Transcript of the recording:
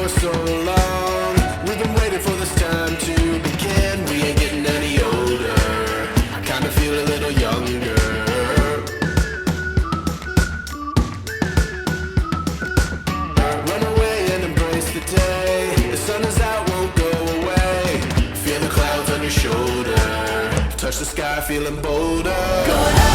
for so long. We've been waiting for this time to begin. We ain't getting any older. I kinda feel a little younger. Run away and embrace the day. The sun is out, won't go away. Feel the clouds on your shoulder. Touch the sky, feeling bolder.